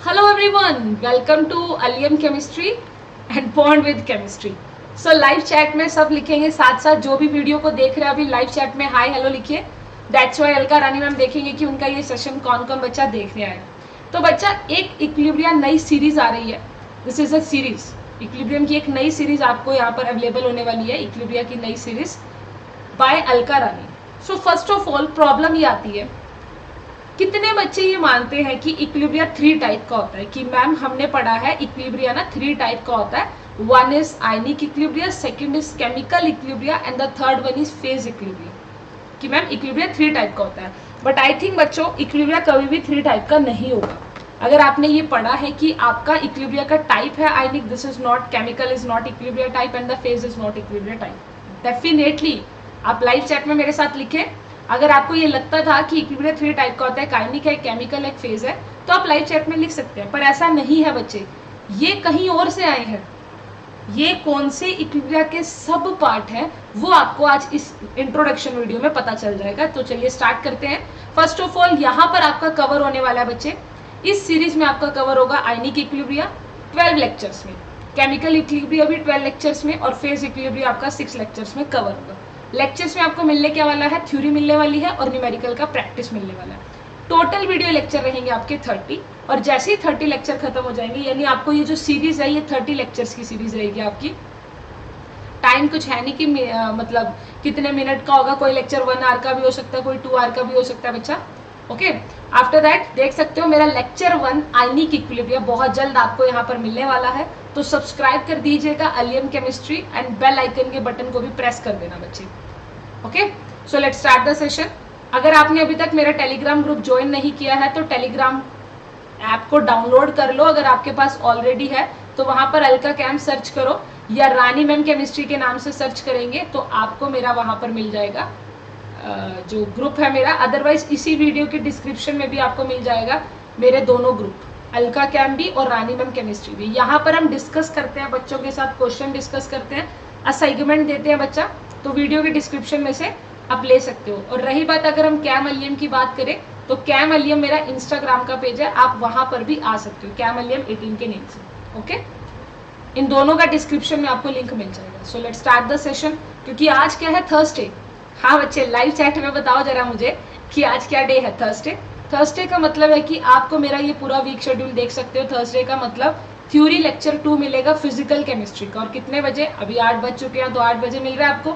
Hello everyone, welcome to Allium Chemistry and Bond with Chemistry. So live chat में सब लिखेंगे साथ साथ, जो भी वीडियो को देख रहे हैं अभी लाइव चैट में हाय हेलो लिखिए. That's why Alka Rani ma'am देखेंगे कि उनका ये सेशन कौन कौन बच्चा देख रहा है. तो बच्चा एक इक्विलिब्रिया नई सीरीज आ रही है. This is a series, equilibrium की एक नई सीरीज आपको यहाँ पर अवेलेबल होने वाली है. इक्विलिब्रिया की नई series by Alka Rani. So first of all problem ये आती है, कितने बच्चे ये मानते हैं कि इक्विलिब्रिया 3 टाइप का होता है. कि मैम हमने पढ़ा है इक्विलिब्रिया ना 3 टाइप का होता है. One is ionic equilibria, second is chemical equilibria and the third one is phase equilibria. कि मैम इक्विलिब्रिया 3 टाइप का होता है. बट आई थिंक बच्चों इक्विलिब्रिया कभी भी 3 टाइप का नहीं होगा. अगर आपने ये पढ़ा है कि आपका इक्विलिब्रिया का टाइप है ionic, this is not, chemical is not equilibria type and the phase is not equilibria type. Definitely आप लाइव चैट में मेरे साथ लिखें. अगर आपको ये लगता था कि इक्विलिब्रिया 3 टाइप का होता है, आयनिक है, केमिकल है, फेज है, तो आप लाइव चैट में लिख सकते हैं. पर ऐसा नहीं है बच्चे, ये कहीं और से आए हैं. ये कौन से इक्विलिब्रिया के सब पार्ट हैं वो आपको आज इस इंट्रोडक्शन वीडियो में पता चल जाएगा. तो चलिए स्टार्ट करते हैं. फर्स्ट ऑफ ऑल यहाँ पर आपका कवर होने वाला है बच्चे, इस सीरीज में आपका कवर होगा आयनिक इक्विलिब्रिया 12 लेक्चर्स में, केमिकल इक्विलिब्रिया भी 12 लेक्चर्स में, और फेज इक्विलिब्रिया आपका 6 लेक्चर्स में कवर होगा. लेक्चर्स में आपको मिलने क्या वाला है, थ्योरी मिलने वाली है और न्यूमेरिकल का प्रैक्टिस मिलने वाला है. टोटल वीडियो लेक्चर रहेंगे आपके 30, और जैसे ही 30 लेक्चर खत्म हो जाएंगे, यानी आपको ये जो सीरीज है ये 30 लेक्चर्स की सीरीज रहेगी आपकी. टाइम कुछ है नहीं कि मतलब कितने मिनट का होगा, कोई लेक्चर 1 आवर का भी हो सकता है, कोई 2 आवर का भी हो सकता है बच्चा. ओके, आफ्टर दैट देख सकते हो मेरा लेक्चर 1 आयनिक इक्विलिब्रिया बहुत जल्द आपको यहाँ पर मिलने वाला है. तो सब्सक्राइब कर दीजिएगा अलियम केमिस्ट्री एंड बेल आइकन के बटन को भी प्रेस कर देना बच्चे. Okay, so let's start the session. अगर आपने अभी तक मेरा टेलीग्राम ग्रुप ज्वाइन नहीं किया है तो टेलीग्राम ऐप को डाउनलोड कर लो. अगर आपके पास ऑलरेडी है तो वहां पर अलका कैंप सर्च करो या रानी मैम केमिस्ट्री के नाम से सर्च करेंगे तो आपको मेरा वहां पर मिल जाएगा जो ग्रुप है मेरा. अदरवाइज इसी वीडियो के डिस्क्रिप्शन में भी आपको मिल जाएगा मेरे दोनों ग्रुप, अलका कैंप भी और रानी मैम केमिस्ट्री भी. यहाँ पर हम डिस्कस करते हैं बच्चों के साथ, क्वेश्चन डिस्कस करते हैं, असाइनमेंट देते हैं बच्चा. तो वीडियो के डिस्क्रिप्शन में से आप ले सकते हो. और रही बात अगर हम कैम अलियम की बात करें तो कैम अलियम मेरा इंस्टाग्राम का पेज है, आप वहां पर भी आ सकते हो कैम अलियम 18 के नेम से. ओके, इन दोनों का डिस्क्रिप्शन में आपको लिंक मिल जाएगा. सो लेट्स स्टार्ट द सेशन. क्योंकि आज क्या है, थर्सडे. हाँ बच्चे लाइव चैट में बताओ जरा मुझे कि आज क्या डे है. थर्सडे. थर्सडे का मतलब है कि आपको मेरा ये पूरा वीक शेड्यूल देख सकते हो. थर्सडे का मतलब थ्योरी लेक्चर 2 मिलेगा फिजिकल केमिस्ट्री का. और कितने बजे, अभी 8 बज चुके हैं तो 8 बजे मिल रहा है आपको.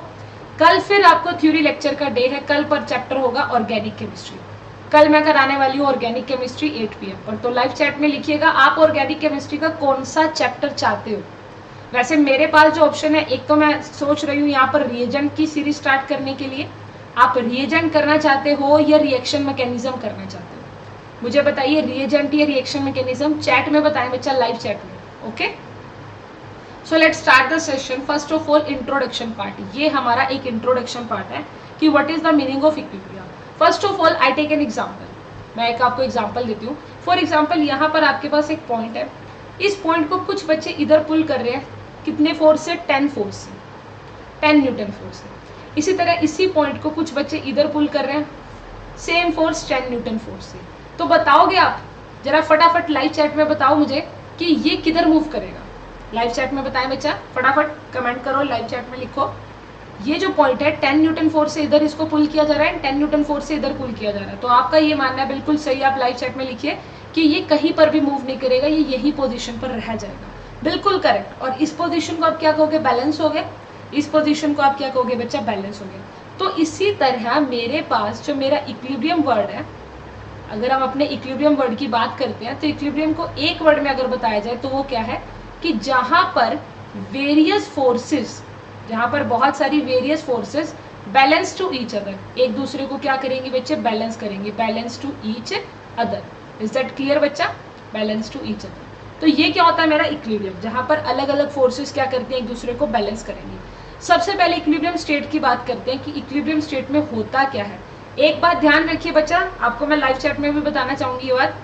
कल फिर आपको थ्योरी लेक्चर का डे है. कल पर चैप्टर होगा ऑर्गेनिक केमिस्ट्री. कल मैं कराने वाली हूँ ऑर्गेनिक केमिस्ट्री 8 PM पर. तो लाइव चैट में लिखिएगा आप ऑर्गेनिक केमिस्ट्री का कौन सा चैप्टर चाहते हो. वैसे मेरे पास जो ऑप्शन है, एक तो मैं सोच रही हूँ यहाँ पर रिएजेंट की सीरीज स्टार्ट करने के लिए. आप रिएजेंट करना चाहते हो या रिएक्शन मैकेनिज्म करना चाहते हो, मुझे बताइए. रिएजेंट या रिएक्शन मैकेनिज्म चैट में बताएं बच्चा, लाइव चैट में. Okay, so let's start the session. First of all introduction part. ये हमारा एक इंट्रोडक्शन पार्ट है कि what is the meaning of equilibria. First of all I take an example. मैं एक आपको एग्जांपल देती हूँ. फॉर एग्जांपल यहाँ पर आपके पास एक पॉइंट है. इस पॉइंट को कुछ बच्चे इधर पुल कर रहे हैं. कितने फोर्स से, 10 फोर्स से, 10 न्यूटन फोर्स से. इसी तरह इसी पॉइंट को कुछ बच्चे इधर पुल कर रहे हैं, सेम फोर्स 10 न्यूटन फोर्स से. तो बताओगे आप जरा फटाफट लाइव चैट में बताओ मुझे कि ये किधर मूव करेगा. लाइव चैट में बताएं बच्चा, फटाफट कमेंट करो, लाइव चैट में लिखो. ये जो पॉइंट है 10 न्यूटन फोर्स से इधर इसको पुल किया जा रहा है, 10 न्यूटन फोर्स से इधर पुल किया जा रहा है. तो आपका ये मानना है बिल्कुल सही. आप लाइव चैट में लिखिए कि ये कहीं पर भी मूव नहीं करेगा, ये यही पोजीशन पर रह जाएगा. बिल्कुल करेक्ट. और इस पोजीशन को आप क्या कहोगे, बैलेंस हो गए. इस पोजीशन को आप क्या कहोगे बच्चा, बैलेंस हो गया. तो इसी तरह मेरे पास जो मेरा इक्विलिब्रियम वर्ड है, अगर हम अपने इक्विलिब्रियम वर्ड की बात करते हैं तो इक्विलिब्रियम को एक वर्ड में अगर बताया जाए तो वो क्या है कि जहां पर वेरियस फोर्सेस, जहां पर बहुत सारी various forces balance to each other, एक दूसरे को क्या करेंगे बच्चे, बैलेंस करेंगे. Balance to each other. Is that clear बच्चा, बैलेंस टू ईच अदर. तो ये क्या होता है मेरा इक्विलिब्रियम, जहां पर अलग अलग फोर्सेस क्या करती हैं, एक दूसरे को बैलेंस करेंगी. सबसे पहले इक्विलिब्रियम स्टेट की बात करते हैं कि इक्विलिब्रियम स्टेट में होता क्या है. एक बात ध्यान रखिए बच्चा, आपको मैं लाइव चैट में भी बताना चाहूंगी ये बात.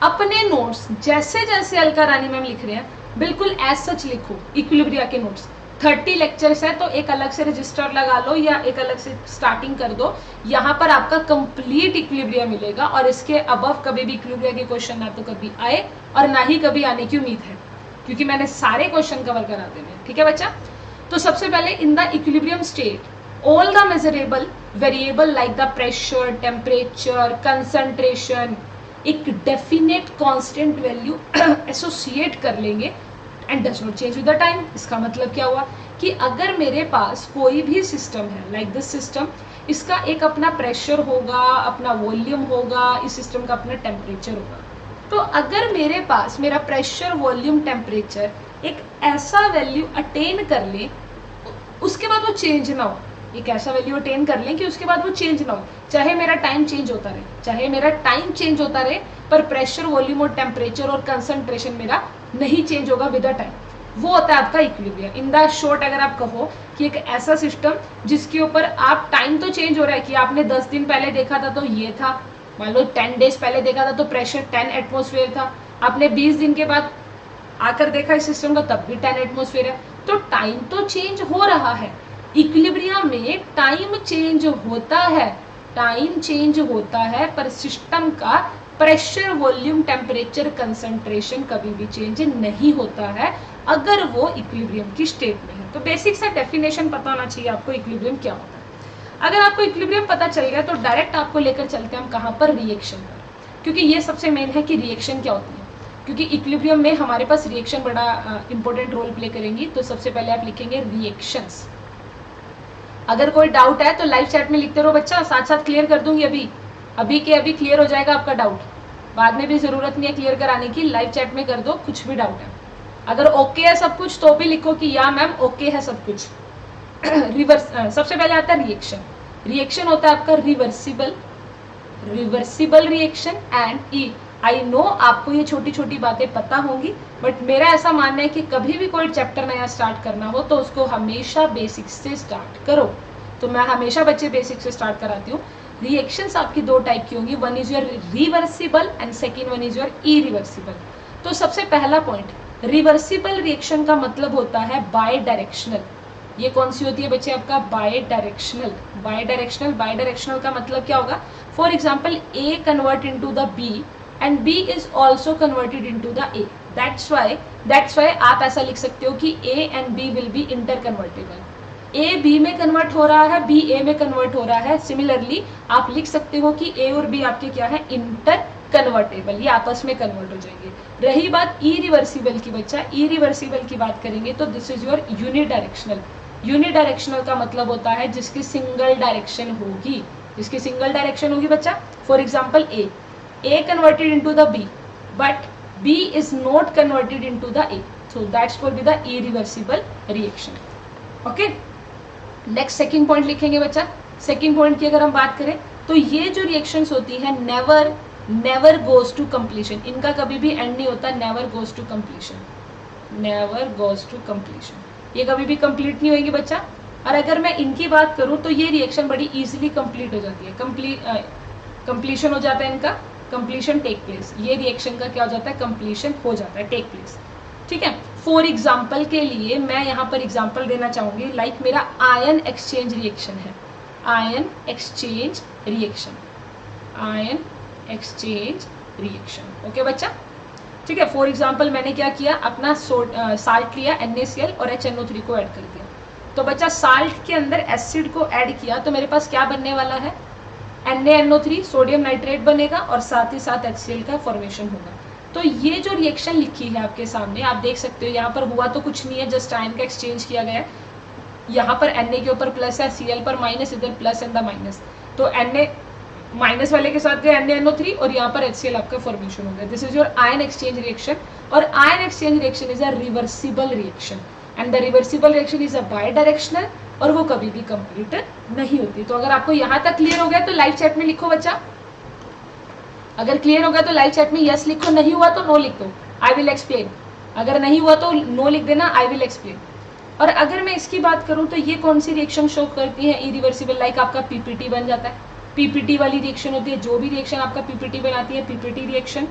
अपने नोट्स जैसे जैसे अलका रानी मैम लिख रहे हैं बिल्कुल एज सच लिखो. इक्विलिब्रिया के नोट्स 30 लेक्चर्स है तो एक अलग से रजिस्टर लगा लो या एक अलग से स्टार्टिंग कर दो, यहाँ पर आपका कंप्लीट इक्विलिब्रियम मिलेगा और इसके अबव कभी भी इक्विलिब्रियम के क्वेश्चन ना तो कभी आए और ना ही कभी आने की उम्मीद है, क्योंकि मैंने सारे क्वेश्चन कवर करा देने हैं। ठीक है बच्चा, तो सबसे पहले in the equilibrium state all the measurable variable like the pressure, temperature, concentration एक डेफिनेट कांस्टेंट वैल्यू एसोसिएट कर लेंगे and does not change with the time. इसका मतलब क्या हुआ कि अगर मेरे पास कोई भी सिस्टम है लाइक दिस सिस्टम, इसका एक अपना प्रेशर होगा, अपना वॉल्यूम होगा, इस सिस्टम का अपना टेम्परेचर होगा। तो अगर मेरे पास मेरा प्रेशर, वॉल्यूम, टेम्परेचर एक ऐसा वैल्यू अटेन कर ले, उसके बाद वो चेंज ना हो, एक ऐसा वैल्यू अटेन कर लें कि उसके बाद वो चेंज ना हो, चाहे मेरा टाइम चेंज होता रहे, चाहे मेरा टाइम चेंज होता रहे, पर प्रेशर, वॉल्यूम और टेम्परेचर और कंसंट्रेशन मेरा नहीं चेंज होगा विद द टाइम, वो होता है आपका इक्विलिब्रियम। इन द शॉर्ट अगर आप कहो कि एक ऐसा सिस्टम जिसके ऊपर आप टाइम तो चेंज हो रहा है कि आपने 10 दिन पहले देखा था तो ये था, मान लो 10 डेज पहले देखा था तो प्रेशर 10 एटमॉस्फेयर था, आपने 20 दिन के बाद आकर देखा इस सिस्टम का तब भी 10 एटमॉस्फेयर है, तो टाइम तो चेंज हो रहा है। इक्विलिब्रियम में टाइम चेंज होता है, टाइम चेंज होता है, पर सिस्टम का प्रेशर, वॉल्यूम, टेम्परेचर, कंसंट्रेशन कभी भी चेंज नहीं होता है अगर वो इक्विलिब्रियम की स्टेट में है। तो बेसिक सा डेफिनेशन पता होना चाहिए आपको इक्विलिब्रियम क्या होता है। अगर आपको इक्विलिब्रियम पता चल गया तो डायरेक्ट आपको लेकर चलते हैं हम कहाँ पर, रिएक्शन पर, क्योंकि ये सबसे मेन है कि रिएक्शन क्या होती है, क्योंकि इक्विलिब्रियम में हमारे पास रिएक्शन बड़ा इंपॉर्टेंट रोल प्ले करेंगी। तो सबसे पहले आप लिखेंगे रिएक्शंस। अगर कोई डाउट है तो लाइव चैट में लिखते रहो बच्चा, साथ साथ क्लियर कर दूंगी, अभी के अभी क्लियर हो जाएगा आपका डाउट, बाद में भी जरूरत नहीं है क्लियर कराने की, लाइव चैट में कर दो कुछ भी डाउट है। अगर ओके है सब कुछ तो भी लिखो कि या मैम ओके है सब कुछ। रिवर्स सबसे पहले आता है रिएक्शन। रिएक्शन होता है आपका reversible reaction and I know आपको ये छोटी छोटी बातें पता होंगी, बट मेरा ऐसा मानना है कि कभी भी कोई चैप्टर नया स्टार्ट करना हो तो उसको हमेशा बेसिक से स्टार्ट करो, तो मैं हमेशा बच्चे बेसिक से स्टार्ट कराती हूँ। रिएक्शंस आपकी दो टाइप की होंगी, one is your reversible and second one is your irreversible. तो सबसे पहला पॉइंट, रिवर्सिबल रिएक्शन का मतलब होता है बाय डायरेक्शनल। ये कौन सी होती है बच्चे, आपका बाय डायरेक्शनल। बाय डायरेक्शनल का मतलब क्या होगा, for example a convert into the b and b is also converted into the a, that's why आप ऐसा लिख सकते हो कि a and b will be interconvertible. A b में कन्वर्ट हो रहा है, बी ए में कन्वर्ट हो रहा है। सिमिलरली आप लिख सकते हो कि ए और बी आपके क्या है, इंटर कन्वर्टेबल, ये आपस में कन्वर्ट हो जाएंगे। रही बात इरिवर्सिबल की बच्चा, इरिवर्सिबल की बात करेंगे तो this is your unidirectional. Unidirectional का मतलब होता है जिसकी सिंगल डायरेक्शन होगी, जिसकी सिंगल डायरेक्शन होगी बच्चा। For example a converted into the b but b is not converted into the a, so that's will be the irreversible reaction. Okay, next second point लिखेंगे बच्चा। सेकंड पॉइंट की अगर हम बात करें तो ये जो रिएक्शंस होती है नेवर गोज टू कंप्लीशन, इनका कभी भी एंड नहीं होता, never goes to completion, never goes to completion, ये कभी भी कंप्लीट नहीं होगी बच्चा। और अगर मैं इनकी बात करूं तो ये रिएक्शन बड़ी इजीली कंप्लीट हो जाती है, कंप्लीशन हो जाता है इनका, कंप्लीशन टेक प्लेस, ये रिएक्शन का क्या हो जाता है, कंप्लीशन हो जाता है, टेक प्लेस। ठीक है, फॉर एग्जाम्पल के लिए मैं यहाँ पर एग्जाम्पल देना चाहूंगी, लाइक मेरा आयन एक्सचेंज रिएक्शन है, ion exchange reaction, ion exchange reaction. Okay बच्चा, ठीक है। फॉर एग्जाम्पल मैंने क्या किया, अपना साल्ट लिया NaCl और HNO3 को ऐड कर दिया, तो बच्चा साल्ट के अंदर एसिड को ऐड किया तो मेरे पास क्या बनने वाला है, NaNO3 सोडियम नाइट्रेट बनेगा और साथ ही साथ HCl का फॉर्मेशन होगा। तो ये जो रिएक्शन लिखी है आपके सामने आप देख सकते हो, यहाँ पर हुआ तो कुछ नहीं है, जस्ट आयन का एक्सचेंज किया गया है। यहाँ पर Na के ऊपर प्लस है, Cl पर माइनस, इधर प्लस एंड द माइनस, तो Na माइनस वाले के साथ गए NaNO3 और यहाँ पर HCl आपका फॉर्मेशन हो गया। This is your ion exchange reaction, और ion exchange reaction is a reversible reaction and the reversible reaction is a bidirectional, और वो कभी भी कंप्लीट नहीं होती। तो अगर आपको यहाँ तक क्लियर हो गया तो लाइव चैट में लिखो बच्चा, अगर क्लियर हो गया तो लाइव चैट में यस लिखो, नहीं हुआ तो नो लिख दो, आई विल एक्सप्लेन। अगर नहीं हुआ तो नो लिख देना, आई विल एक्सप्लेन। और अगर मैं इसकी बात करूं तो ये कौन सी रिएक्शन शो करती है, इरिवर्सिबल, लाइक आपका पीपीटी बन जाता है, पीपीटी वाली रिएक्शन होती है, जो भी रिएक्शन आपका पीपीटी बनाती है PPT reaction.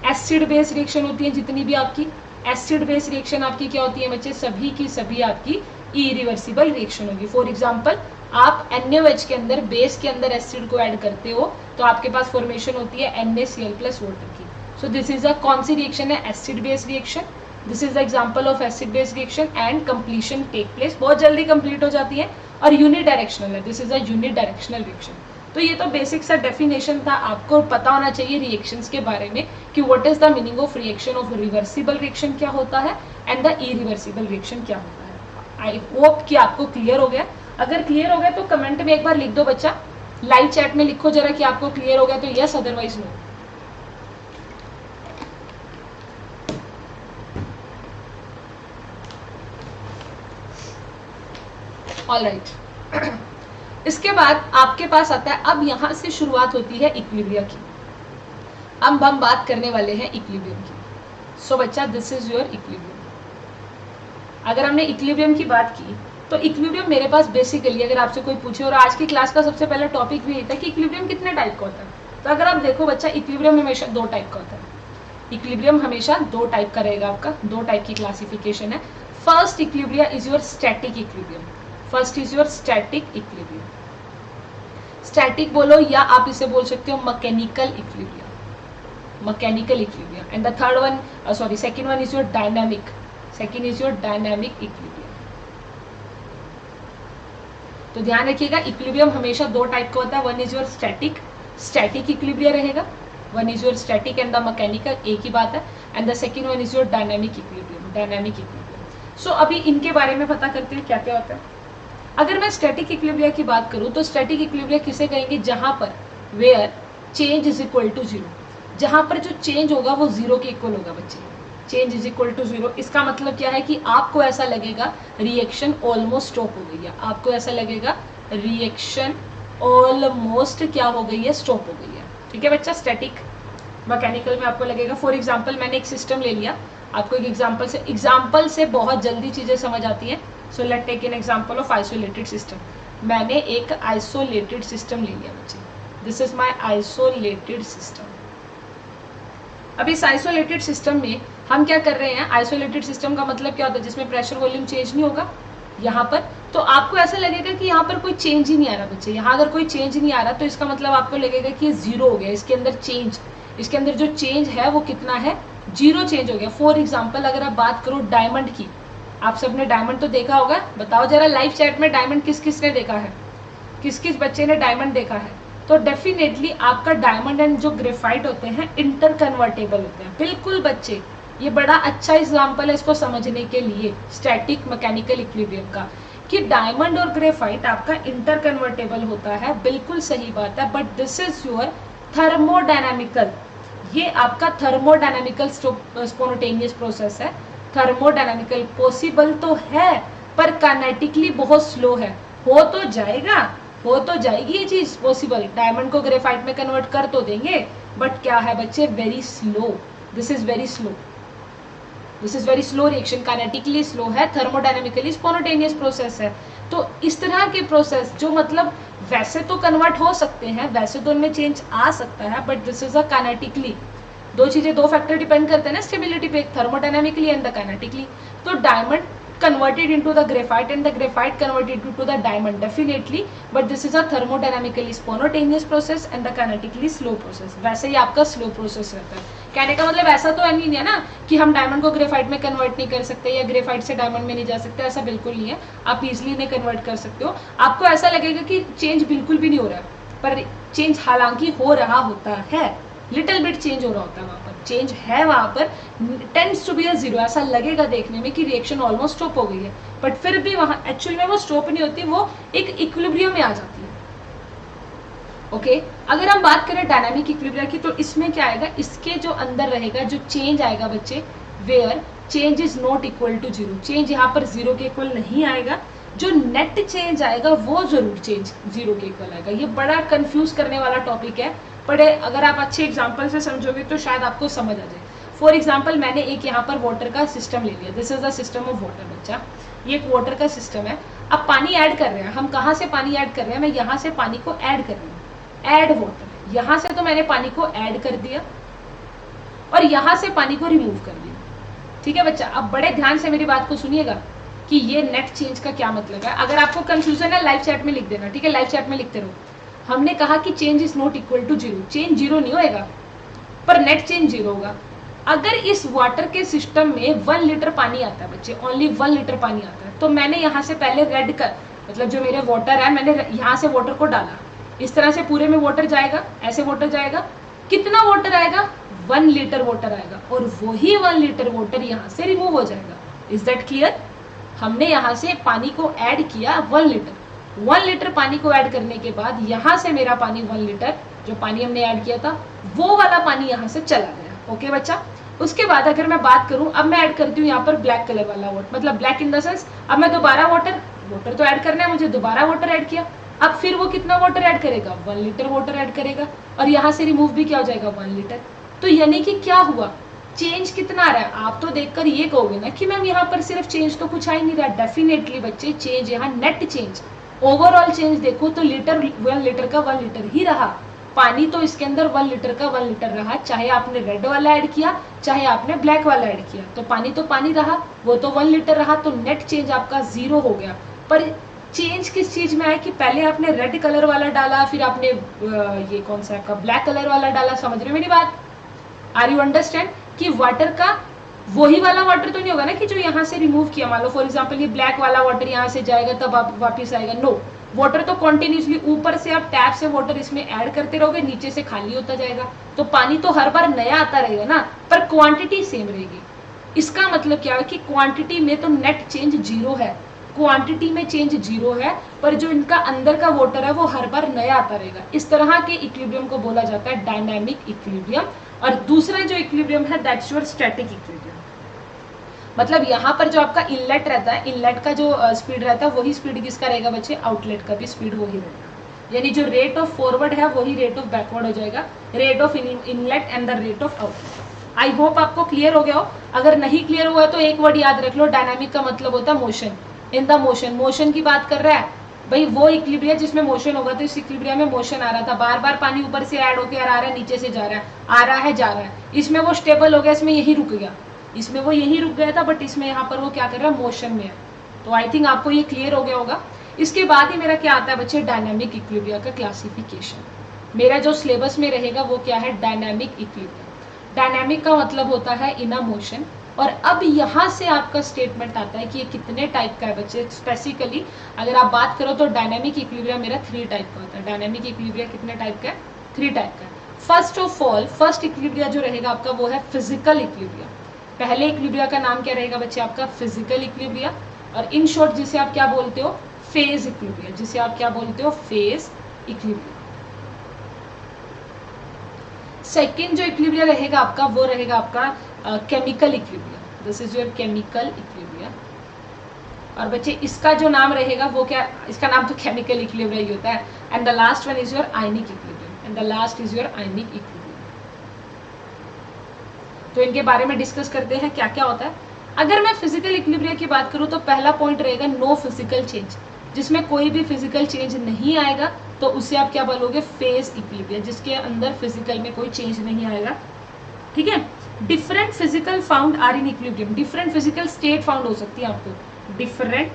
Acid base reaction होती है जितनी भी आपकी, एसिड बेस रिएक्शन आपकी क्या होती है बच्चे, सभी की सभी आपकी इरिवर्सिबल रिएक्शन होगी। फॉर एग्जाम्पल आप NaOH के अंदर बेस के अंदर एसिड को ऐड करते हो तो आपके पास फॉर्मेशन होती है NaCl प्लस वाटर की। सो दिस इज अ कौन सी रिएक्शन है? Acid base reaction. This is the example of acid base reaction and completion take place, बहुत जल्दी कंप्लीट हो जाती है और यूनिडायरेक्शनल है। This is a unidirectional reaction. तो ये तो बेसिक सा डेफिनेशन था, आपको पता होना चाहिए रिएक्शंस के बारे में कि what is the meaning of reaction of reversible reaction क्या होता है एंड द इरिवर्सिबल रिएक्शन क्या होता है। आई होप कि आपको क्लियर हो गया। अगर क्लियर हो गया तो कमेंट में एक बार लिख दो बच्चा, लाइव चैट में लिखो जरा कि आपको क्लियर हो गया तो यस, अदरवाइज नो। ऑलराइट इसके बाद आपके पास आता है, अब यहां से शुरुआत होती है इक्विलिब्रियम की। अब हम बात करने वाले हैं इक्विलिब्रियम की। सो बच्चा दिस इज योर इक्विलिब्रियम। अगर हमने इक्विलिब्रियम की बात की तो इक्विलिब्रियम मेरे पास बेसिकली अगर आपसे कोई पूछे, और आज की क्लास का सबसे पहला टॉपिक भी यही था कि इक्विलिब्रियम कितने टाइप का होता है। तो अगर आप देखो बच्चा, इक्विलिब्रियम हमेशा 2 टाइप का होता है। इक्विलिब्रियम हमेशा 2 टाइप का रहेगा आपका, 2 टाइप की क्लासिफिकेशन है। First equilibrium is your static equilibrium. First is your static equilibrium. Static बोलो या आप इसे बोल सकते हो mechanical equilibrium, mechanical equilibrium. And the third one second one is your dynamic, second is your dynamic equilibrium. तो ध्यान रखिएगा इक्विलिब्रियम हमेशा 2 टाइप का होता है। One is your static, static equilibrium रहेगा। One is your static and the mechanical, एक ही बात है। And the second one is your dynamic equilibrium, dynamic equilibrium. So अभी इनके बारे में पता करते हैं क्या क्या होता है। अगर मैं स्टैटिक इक्विलिब्रियम की बात करूं तो स्टैटिक इक्विलिब्रियम किसे कहेंगे? जहां पर where change is equal to 0, जहां पर जो चेंज होगा वो 0 के इक्वल होगा बच्चे। चेंज इज इक्वल टू 0, इसका मतलब क्या है कि आपको ऐसा लगेगा रिएक्शन ऑलमोस्ट स्टॉप हो गई है। आपको ऐसा लगेगा रिएक्शन ऑलमोस्ट क्या हो गई है? स्टॉप हो गई है। ठीक है बच्चा। स्टैटिक मैकेनिकल में आपको लगेगा, फॉर एग्जाम्पल मैंने एक सिस्टम ले लिया, आपको एक एग्जाम्पल से बहुत जल्दी चीजें समझ आती हैं। So let take an example of isolated system. मैंने एक आइसोलेटेड सिस्टम ले लिया बच्चे, this is my isolated system. अब इस आइसोलेटेड सिस्टम में हम क्या कर रहे हैं? आइसोलेटेड सिस्टम का मतलब क्या होता है? जिसमें प्रेशर वॉल्यूम चेंज नहीं होगा यहाँ पर। तो आपको ऐसा लगेगा कि यहाँ पर कोई चेंज ही नहीं आ रहा बच्चे। यहाँ अगर कोई चेंज नहीं आ रहा तो इसका मतलब आपको लगेगा कि ये 0 हो गया। इसके अंदर चेंज, इसके अंदर जो चेंज है वो कितना है? 0 चेंज हो गया। फॉर एग्जाम्पल अगर आप बात करो डायमंड की, आप सबने डायमंड तो देखा होगा, बताओ जरा लाइव चैट में डायमंड किस किस ने देखा है? किस किस बच्चे ने डायमंड देखा है? तो डेफिनेटली आपका डायमंड एंड जो ग्रेफाइट होते हैं इंटर कन्वर्टेबल होते हैं। बिल्कुल बच्चे, ये बड़ा अच्छा एग्जाम्पल है इसको समझने के लिए स्टैटिक मैकेनिकल इक्विलिब्रियम का, कि डायमंड और ग्रेफाइट आपका इंटर कन्वर्टेबल होता है। बिल्कुल सही बात है। बट दिस इज योर थर्मोडायनामिकल, ये आपका थर्मोडायनामिकल स्पॉन्टेनियस प्रोसेस है। थर्मोडायनामिकल पॉसिबल तो है पर काइनेटिकली बहुत स्लो है। हो तो जाएगा, हो तो जाएगी ये चीज पॉसिबल, डायमंड को ग्रेफाइट में कन्वर्ट कर तो देंगे, बट क्या है बच्चे? Very slow. This is very slow, this is very slow reaction, kinetically slow है, थर्मोडायनामिकली स्पॉन्टेनियस प्रोसेस है। तो इस तरह के प्रोसेस जो मतलब वैसे तो कन्वर्ट हो सकते हैं, वैसे तो उनमें चेंज आ सकता है, but this is a kinetically, 2 चीजें 2 फैक्टर डिपेंड करते हैं ना स्टेबिलिटी पे, थर्मोडायनामिकली एंड द काइनेटिकली। तो diamond converted into the graphite and the graphite converted into the diamond definitely, but this is a thermodynamically spontaneous process and the kinetically slow process। वैसे ही आपका slow process रहता है। कहने का मतलब ऐसा तो नहीं है ना कि हम डायमंड को ग्रेफाइट में कन्वर्ट नहीं कर सकते या ग्रेफाइट से डायमंड में नहीं जा सकते, ऐसा बिल्कुल नहीं है। आप इजिली नहीं कन्वर्ट कर सकते हो। आपको ऐसा लगेगा कि चेंज बिल्कुल भी नहीं हो रहा है, पर चेंज हालांकि हो रहा होता है, लिटिल बिट चेंज हो रहा होता है, वहां पर चेंज है, वहां पर टेंड्स टू बी अ 0। ऐसा लगेगा देखने में कि रिएक्शन ऑलमोस्ट स्टॉप हो गई है, बट फिर भी वहां एक्चुअल में वो स्टॉप नहीं होती, वो एक इक्विलिब्रियम में आ जाती है। ओके अगर हम बात करें डायनामिक इक्विलिब्रियम की, तो इसमें क्या आएगा? इसके जो अंदर रहेगा जो चेंज आएगा बच्चे, where change is not equal to 0, change यहाँ पर 0 के इक्वल नहीं आएगा। जो नेट चेंज आएगा वो जरूर चेंज 0 के इक्वल आएगा। ये बड़ा कंफ्यूज करने वाला टॉपिक है, पर अगर आप अच्छे एग्जाम्पल से समझोगे तो शायद आपको समझ आ जाए। फॉर एग्जाम्पल मैंने एक यहाँ पर वाटर का सिस्टम ले लिया, this is the system of water बच्चा, ये एक वाटर का सिस्टम है। अब पानी ऐड कर रहे हैं हम, कहाँ से पानी ऐड कर रहे हैं? मैं यहाँ से पानी को ऐड कर रही हूँ, ऐड वाटर, यहाँ से तो मैंने पानी को ऐड कर दिया और यहाँ से पानी को रिमूव कर दिया। ठीक है बच्चा, अब बड़े ध्यान से मेरी बात को सुनिएगा। कि ये नेट चेंज का क्या मतलब है। अगर आपको कंफ्यूजन है लाइव चैट में लिख देना, ठीक है, लाइव चैट में लिखते रहो। हमने कहा कि change is not equal to zero, change zero नहीं होएगा पर नेट चेंज जीरो होगा। अगर इस वाटर के सिस्टम में 1 लीटर पानी आता है बच्चे, ओनली 1 लीटर पानी आता है, तो मैंने यहाँ से पहले रेड कर मतलब जो मेरे वाटर है मैंने यहाँ से वाटर को डाला, इस तरह से पूरे में वाटर जाएगा, ऐसे वाटर जाएगा, कितना वाटर आएगा 1 लीटर वाटर आएगा और वही 1 लीटर वाटर यहाँ से रिमूव हो जाएगा। Is that clear? हमने यहाँ से पानी को ऐड किया 1 लीटर, 1 लीटर पानी को ऐड करने के बाद यहाँ से मेरा पानी 1 लीटर जो पानी हमने ऐड किया था वो वाला पानी यहाँ से चला गया। ओके बच्चा, उसके बाद अगर मैं बात करूं, अब मैं ऐड करती हूँ यहाँ पर ब्लैक कलर वाला वाटर, मतलब ब्लैक इन द सेंस अब मैं दोबारा वाटर तो ऐड करना है मुझे, दोबारा वाटर ऐड किया, अब फिर वो कितना वाटर ऐड करेगा 1 लीटर वाटर ऐड करेगा और यहाँ से रिमूव भी क्या हो जाएगा 1 लीटर। तो यानी कि क्या हुआ, चेंज कितना आ रहा है। आप तो देखकर ये कहोगे ना कि मैम यहाँ पर सिर्फ चेंज तो कुछ आ ही नहीं रहा। डेफिनेटली बच्चे चेंज यहाँ नेट चेंज, ओवरऑल चेंज देखो तो लीटर 1 लीटर का 1 लीटर ही रहा, पानी तो इसके अंदर 1 लीटर का 1 लीटर रहा, चाहे आपने रेड वाला ऐड किया चाहे आपने ब्लैक वाला ऐड किया, तो पानी रहा, वो तो 1 लीटर रहा, तो नेट चेंज आपका 0 हो गया। पर चेंज किस चीज में है कि पहले आपने रेड कलर वाला डाला, फिर आपने ये कौन सा आपका ब्लैक कलर वाला डाला। समझ रहे हो मेरी बात? आर यू अंडरस्टैंड कि वाटर का वही वाला वाटर तो नहीं होगा ना कि जो यहाँ से रिमूव किया, मान लो फॉर एग्जाम्पल ये ब्लैक वाला वाटर यहाँ से जाएगा तब आप वापिस आएगा, नो, वाटर तो कॉन्टिन्यूसली ऊपर से आप टैप से वाटर इसमें ऐड करते रहोगे, नीचे से खाली होता जाएगा, तो पानी तो हर बार नया आता रहेगा ना, पर क्वांटिटी सेम रहेगी। इसका मतलब क्या है कि क्वांटिटी में तो नेट चेंज 0 है, क्वांटिटी में चेंज 0 है, पर जो इनका अंदर का वाटर है वो हर बार नया आता रहेगा। इस तरह के इक्विलिब्रियम को बोला जाता है डायनामिक इक्विलिब्रियम। और दूसरा जो इक्विलिब्रियम है दैट्स योर स्टैटिक इक्विलिब्रियम। मतलब यहाँ पर जो आपका इनलेट रहता है, इनलेट का जो स्पीड रहता है वही स्पीड किसका रहेगा बच्चे, आउटलेट का भी स्पीड वही रहेगा। यानी जो रेट ऑफ फॉरवर्ड है वही रेट ऑफ बैकवर्ड हो जाएगा, rate of inlet and the rate of outlet. I hope आपको क्लियर हो गया हो। अगर नहीं क्लियर हुआ है तो एक वर्ड याद रख लो, डायनामिक का मतलब होता है motion. In the motion, motion की बात कर रहा है भाई, वो इक्विलिब्रियम जिसमें मोशन होगा, तो इस इक्विलिब्रियम में मोशन आ रहा था, बार बार पानी ऊपर से ऐड होकर आ रहा है, नीचे से जा रहा है, आ रहा है जा रहा है, इसमें वो स्टेबल हो गया, इसमें यही रुक गया, इसमें वो यही रुक गया था, बट इसमें यहाँ पर वो क्या कर रहा है, मोशन में है। तो आई थिंक आपको ये क्लियर हो गया होगा। इसके बाद ही मेरा क्या आता है बच्चे, डायनामिक इक्विलिब्रियम का क्लासिफिकेशन। मेरा जो सिलेबस में रहेगा वो क्या है, डायनामिक इक्विलिब्रियम। डायनामिक का मतलब होता है इन अ मोशन। और अब यहाँ से आपका स्टेटमेंट आता है कि ये कितने टाइप का है बच्चे। स्पेसिफिकली अगर आप बात करो तो डायनामिक इक्विलिब्रियम मेरा 3 टाइप का होता है। डायनामिक इक्विलिब्रियम कितने टाइप का है, 3 टाइप का है। First of all, first equilibrium जो रहेगा आपका वो है फिजिकल इक्विलिब्रियम। पहले इक्विलिब्रियम का नाम क्या रहेगा बच्चे आपका, फिजिकल इक्विलिब्रियम। और इन शॉर्ट जिसे आप क्या बोलते हो, फेज इक्विलिब्रियम, जिसे आप क्या बोलते हो, फेज इक्विलिब्रियम। सेकेंड जो इक्विलिब्रियम रहेगा आपका वो रहेगा आपका chemical equilibrium. This is your chemical equilibrium. और बच्चे इसका जो नाम रहेगा वो क्या, इसका नाम तो केमिकल इक्विलिब्रियम ही होता है। And the last one is your ionic equilibrium, and the last is your ionic equilibrium. तो इनके बारे में डिस्कस करते हैं क्या क्या होता है। अगर मैं फिजिकल इक्विलिब्रियम की बात करूं तो पहला पॉइंट रहेगा नो फिजिकल चेंज, जिसमें कोई भी फिजिकल चेंज नहीं आएगा, तो उससे आप क्या बोलोगे, फेज इक्विलिब्रियम, जिसके अंदर फिजिकल में कोई चेंज नहीं आएगा। ठीक है। Different physical found are in equilibrium, different physical state found हो सकती है आपको, डिफरेंट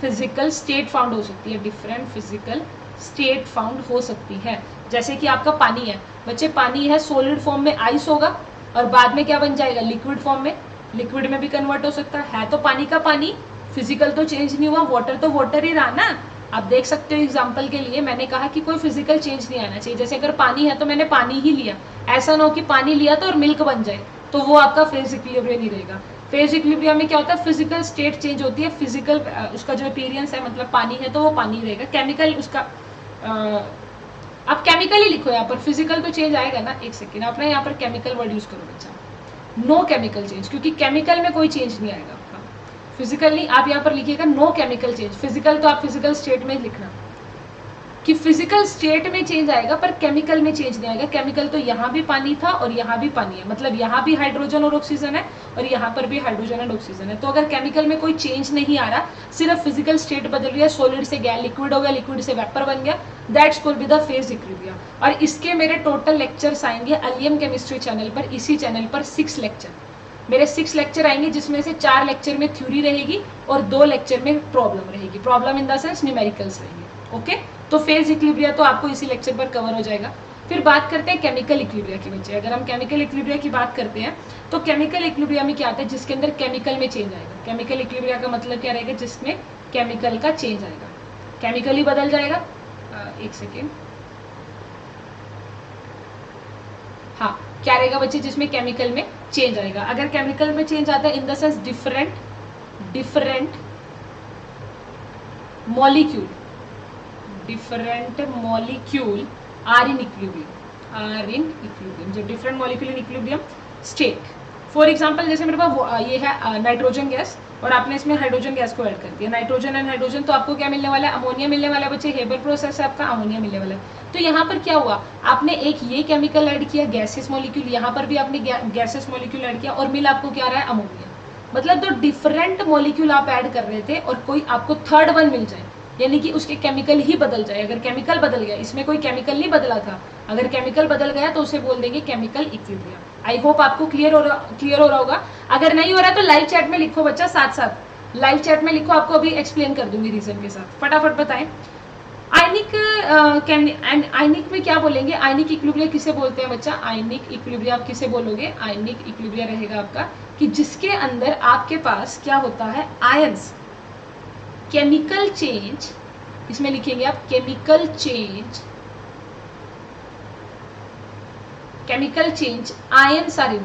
फिजिकल स्टेट फाउंड हो सकती है, डिफरेंट फिजिकल स्टेट फाउंड हो सकती है। जैसे कि आपका पानी है बच्चे, पानी है सॉलिड फॉर्म में आइस होगा और बाद में क्या बन जाएगा, लिक्विड फॉर्म में, लिक्विड में भी कन्वर्ट हो सकता है तो पानी का पानी, फिजिकल तो चेंज नहीं हुआ, वाटर तो वाटर ही रहा ना। आप देख सकते हो एग्जांपल के लिए मैंने कहा कि कोई फिजिकल चेंज नहीं आना चाहिए। जैसे अगर पानी है तो मैंने पानी ही लिया, ऐसा ना हो कि पानी लिया तो और मिल्क बन जाए, तो वो आपका फेज इक्विलिब्रियम नहीं रहेगा। फेज इक्विलिब्रियम में क्या होता है, फिजिकल स्टेट चेंज होती है, फिजिकल उसका जो अपीयरेंस है, मतलब पानी है तो वो पानी रहेगा, केमिकल उसका आप केमिकल ही लिखो यहाँ पर, फिजिकल तो चेंज आएगा ना। एक सेकेंड, आप ना यहाँ पर केमिकल वर्ड यूज करो बच्चा, नो केमिकल चेंज, क्योंकि केमिकल में कोई चेंज नहीं आएगा। फिजिकल नहीं, आप यहाँ पर लिखिएगा नो केमिकल चेंज। फिजिकल तो आप फिजिकल स्टेट में लिखना कि फिजिकल स्टेट में चेंज आएगा पर केमिकल में चेंज नहीं आएगा। केमिकल तो यहाँ भी पानी था और यहाँ भी पानी है, मतलब यहाँ भी हाइड्रोजन और ऑक्सीजन है और यहाँ पर भी हाइड्रोजन और ऑक्सीजन है। तो अगर केमिकल में कोई चेंज नहीं आ रहा, सिर्फ फिजिकल स्टेट बदल गया, सॉलिड से गया लिक्विड हो गया, लिक्विड से वेपर बन गया, that's called be the phase equilibrium. और इसके मेरे टोटल लेक्चर्स आएंगे अलियम केमिस्ट्री चैनल पर, इसी चैनल पर 6 लेक्चर। मेरे 6 लेक्चर आएंगे जिसमें से 4 लेक्चर में थ्योरी रहेगी और 2 लेक्चर में प्रॉब्लम रहेगी, problem in the sense numericals रहेंगे। ओके, तो फेज इक्विलिब्रिया तो आपको इसी लेक्चर पर कवर हो जाएगा। फिर बात करते हैं केमिकल इक्विलिब्रिया की बच्चे। अगर हम केमिकल इक्विलिब्रिया की बात करते हैं तो केमिकल इक्विलिब्रिया में क्या आता है, जिसके अंदर केमिकल में चेंज आएगा। केमिकल इक्विलिब्रिया का मतलब क्या रहेगा, जिसमें केमिकल का चेंज आएगा, केमिकल ही बदल जाएगा। एक सेकेंड, हाँ, क्या रहेगा बच्चे, जिसमें केमिकल में चेंज आएगा। अगर केमिकल में चेंज आता है in the sense different molecule are in equilibrium, जो different molecule in equilibrium state. For example जैसे मेरे पास ये है नाइट्रोजन गैस और आपने इसमें हाइड्रोजन गैस को ऐड कर दिया, नाइट्रोजन एंड हाइड्रोजन, तो आपको क्या मिलने वाला है, अमोनिया मिलने वाला है बच्चे। हेबर प्रोसेस है आपका, अमोनिया मिलने वाला है। तो यहाँ पर क्या हुआ, आपने एक ये केमिकल ऐड किया गैसेस मॉलिक्यूल, यहाँ पर भी आपने गैसेस मॉलिक्यूल ऐड किया और मिल आपको क्या रहा है, अमोनिया। मतलब दो डिफरेंट मॉलिक्यूल आप ऐड कर रहे थे और कोई आपको थर्ड वन मिल जाए, यानी कि उसके केमिकल ही बदल जाए। अगर केमिकल बदल गया, इसमें कोई केमिकल नहीं बदला था, अगर केमिकल बदल गया तो उसे बोल देंगे केमिकल इक्विलिब्रियम। आई होप आपको क्लियर हो रहा होगा। अगर नहीं हो रहा तो लाइव चैट में लिखो बच्चा, साथ साथ लाइव चैट में लिखो, आपको अभी एक्सप्लेन कर दूंगी रीजन के साथ। फटाफट बताएं आयनिक आयनिक में क्या बोलेंगे, आयनिक इक्विलिब्रिया किसे बोलते हैं बच्चा, आयनिक इक्विलिब्रिया आप किसे बोलोगे, आयनिक इक्विलिब्रिया रहेगा आपका कि जिसके अंदर आपके पास क्या होता है, आयंस। केमिकल चेंज, इसमें लिखेंगे आप chemical change ions are in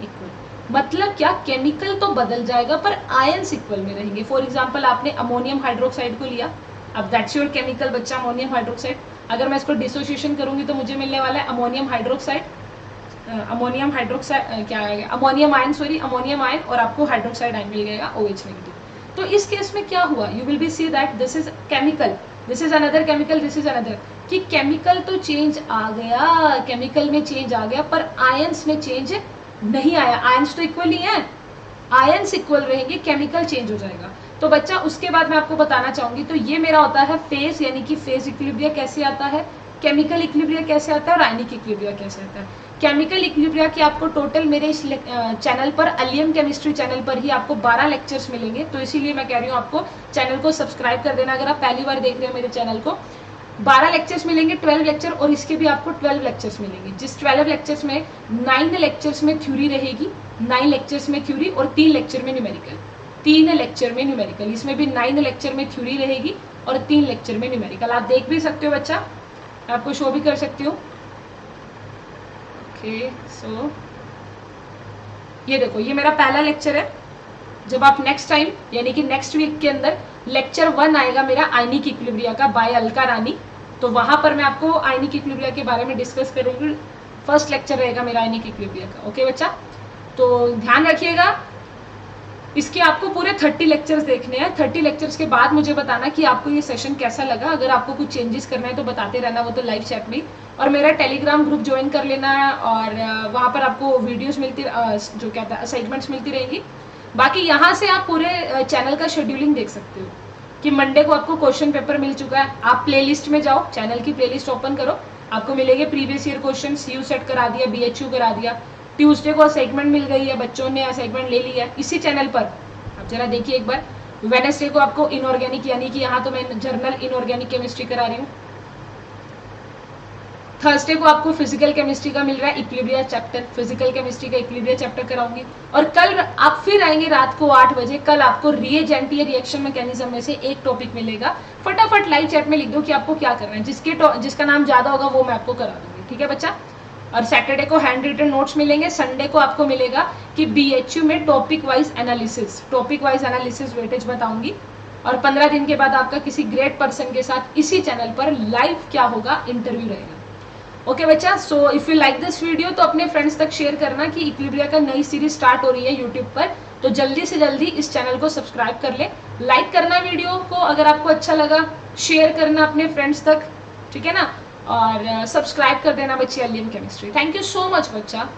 equal. मतलब क्या, केमिकल तो बदल जाएगा पर आयंस इक्वल में रहेंगे। फॉर एग्जांपल आपने अमोनियम हाइड्रोक्साइड को लिया, अब दैट्स योर केमिकल बच्चा, अमोनियम हाइड्रोक्साइड। अगर मैं इसको डिसोसिएशन करूंगी तो मुझे मिलने वाला है अमोनियम आयन और आपको हाइड्रोक्साइड आयन मिल जाएगा OH नेगेटिव। तो इस केस में क्या हुआ, you will be see that this is chemical, this is another chemical, this is another, कि केमिकल तो चेंज आ गया, केमिकल में चेंज आ गया पर आयंस में चेंज नहीं आया। आयंस तो इक्वल ही है, आयंस इक्वल रहेंगे, केमिकल चेंज हो जाएगा। तो बच्चा उसके बाद मैं आपको बताना चाहूंगी, तो ये मेरा होता है फेज, यानी कि फेज इक्विलिब्रिया कैसे आता है, केमिकल इक्विलिब्रिया कैसे आता है और आयनिक इक्विलिब्रिया कैसे आता है। केमिकल इक्विलिब्रिया की आपको टोटल मेरे इस चैनल पर, अलियम केमिस्ट्री चैनल पर ही आपको 12 लेक्चर्स मिलेंगे। तो इसीलिए मैं कह रही हूँ आपको चैनल को सब्सक्राइब कर देना अगर आप पहली बार देख रहे हैं मेरे चैनल को। 12 लेक्चर्स मिलेंगे, 12 लेक्चर, और इसके भी आपको 12 लेक्चर्स मिलेंगे, जिस 12 लेक्चर्स में 9 लेक्चर्स में थ्योरी रहेगी, 9 लेक्चर्स में थ्योरी और 3 लेक्चर में न्यूमेरिकल, 3 लेक्चर में न्यूमेरिकल। इसमें भी 9 लेक्चर में थ्योरी रहेगी और 3 लेक्चर में न्यूमेरिकल। आप देख भी सकते हो बच्चा, आपको शो भी कर सकती हूँ। ओके, सो ये देखो, ये मेरा पहला लेक्चर है। जब आप नेक्स्ट टाइम यानी कि नेक्स्ट वीक के अंदर लेक्चर 1 आएगा मेरा आयनिक इक्विलिब्रिया का बाय अलका रानी, तो वहां पर मैं आपको आयनिक इक्विलिब्रिया के बारे में डिस्कस करूंगी। फर्स्ट लेक्चर रहेगा मेरा आयनिक इक्विलिब्रिया का। ओके बच्चा, तो ध्यान रखिएगा, इसके आपको पूरे 30 लेक्चर्स देखने हैं। 30 लेक्चर्स के बाद मुझे बताना कि आपको ये सेशन कैसा लगा। अगर आपको कुछ चेंजेस करना है तो बताते रहना, वो तो लाइव चैट में। और मेरा टेलीग्राम ग्रुप ज्वाइन कर लेना है और वहाँ पर आपको वीडियोस मिलती, जो क्या था, असाइनमेंट्स मिलती रहेंगी। बाकी यहाँ से आप पूरे चैनल का शेड्यूलिंग देख सकते हो कि मंडे को आपको क्वेश्चन पेपर मिल चुका है। आप प्लेलिस्ट में जाओ, चैनल की प्लेलिस्ट ओपन करो, आपको मिलेंगे previous year question, CU set करा दिया, BHU करा दिया। ट्यूसडे को असाइनमेंट मिल गई है, बच्चों ने असाइनमेंट ले लिया इसी चैनल पर, आप जरा देखिए एक बार। वेडनेसडे को आपको इनऑर्गेनिक, यानी कि यहाँ तो मैं जर्नल इनऑर्गेनिक केमिस्ट्री करा रही हूँ। थर्सडे को आपको फिजिकल केमिस्ट्री का मिल रहा है इक्विलिब्रिया चैप्टर, फिजिकल केमिस्ट्री का इक्विलिब्रिया चैप्टर कराऊंगी। और कल आप फिर आएंगे रात को 8 बजे, कल आपको रिएजेंटियर रिएक्शन मैकेनिज्म में से एक टॉपिक मिलेगा। फटाफट लाइव चैट में लिख दो कि आपको क्या करना है, जिसका नाम ज्यादा होगा वो मैं आपको करा दूंगी, ठीक है बच्चा। और सैटरडे को हैंड रिटन नोट्स मिलेंगे। संडे को आपको मिलेगा कि BHU में टॉपिक वाइज एनालिसिस वेटेज बताऊंगी। और 15 दिन के बाद आपका किसी ग्रेट पर्सन के साथ इसी चैनल पर लाइव क्या होगा, इंटरव्यू रहेगा। ओके बच्चा, so if you like this video तो अपने फ्रेंड्स तक शेयर करना कि इक्विलिब्रिया का नई सीरीज स्टार्ट हो रही है यूट्यूब पर, तो जल्दी से जल्दी इस चैनल को सब्सक्राइब कर ले। लाइक करना वीडियो को अगर आपको अच्छा लगा, शेयर करना अपने फ्रेंड्स तक, ठीक है ना, और सब्सक्राइब कर देना बच्चे अलियम chemistry. Thank you so much बच्चा।